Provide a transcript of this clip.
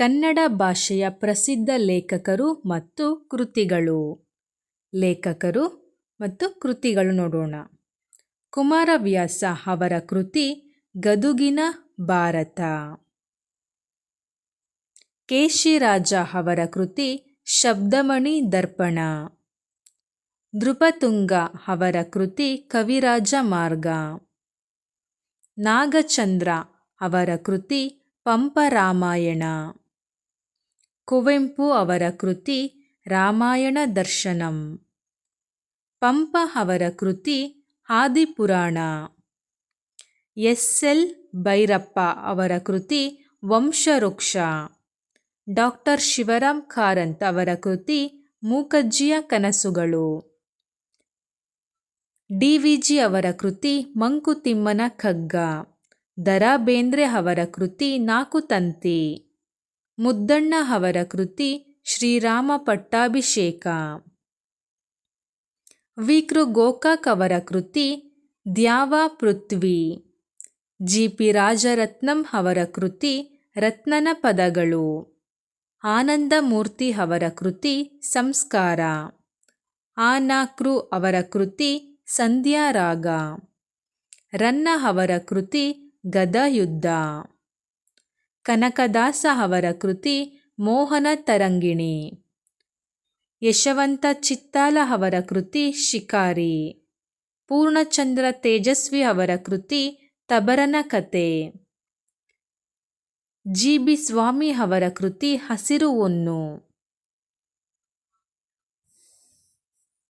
ಕನ್ನಡ ಭಾಷೆಯ ಪ್ರಸಿದ್ಧ ಲೇಖಕರು ಮತ್ತು ಕೃತಿಗಳು. ಲೇಖಕರು ಮತ್ತು ಕೃತಿಗಳು ನೋಡೋಣ. ಕುಮಾರವ್ಯಾಸ ಅವರ ಕೃತಿ ಗದುಗಿನ ಭಾರತ. ಕೇಶಿರಾಜ ಅವರ ಕೃತಿ ಶಬ್ದಮಣಿ ದರ್ಪಣ. ನೃಪತುಂಗ ಅವರ ಕೃತಿ ಕವಿರಾಜ ಮಾರ್ಗ. ನಾಗಚಂದ್ರ ಅವರ ಕೃತಿ ಪಂಪ ರಾಮಾಯಣ. ಕುವೆಂಪು ಅವರ ಕೃತಿ ರಾಮಾಯಣ ದರ್ಶನಂ. ಪಂಪ ಅವರ ಕೃತಿ ಆದಿಪುರಾಣ. ಎಸ್ ಎಲ್ ಭೈರಪ್ಪ ಅವರ ಕೃತಿ ವಂಶವೃಕ್ಷ. ಡಾಕ್ಟರ್ ಶಿವರಾಮ್ ಕಾರಂತ್ ಅವರ ಕೃತಿ ಮೂಕಜ್ಜಿಯ ಕನಸುಗಳು. ಡಿ ವಿ ಜಿ ಅವರ ಕೃತಿ ಮಂಕುತಿಮ್ಮನ ಕಗ್ಗ. ದ ರಾ ಬೇಂದ್ರೆ ಅವರ ಕೃತಿ ನಾಕುತಂತಿ. ಮುದ್ದಣ್ಣ ಅವರ ಕೃತಿ ಶ್ರೀರಾಮ ಪಟ್ಟಾಭಿಷೇಕ. ವಿ ಕೃ ಗೋಕಾಕ್ ಅವರ ಕೃತಿ ದ್ಯಾವ ಪೃಥ್ವಿ. ಜಿ ಪಿ ರಾಜರತ್ನಂ ಅವರ ಕೃತಿ ರತ್ನನ ಪದಗಳು. ಆನಂದಮೂರ್ತಿ ಅವರ ಕೃತಿ ಸಂಸ್ಕಾರ. ಆ ನ ಕೃ ಅವರ ಕೃತಿ ಸಂಧ್ಯಾರಾಗ. ರನ್ನ ಅವರ ಕೃತಿ ಗದಯುದ್ಧ. ಕನಕದಾಸ ಅವರ ಕೃತಿ ಮೋಹನ ತರಂಗಿಣಿ. ಯಶವಂತ ಚಿತ್ತಾಲ ಅವರ ಕೃತಿ ಶಿಕಾರಿ. ಪೂರ್ಣಚಂದ್ರ ತೇಜಸ್ವಿ ಅವರ ಕೃತಿ ತಬರನ ಕತೆ. ಜಿ ಬಿ ಸ್ವಾಮಿ ಅವರ ಕೃತಿ ಹಸಿರು ಹೊನ್ನು.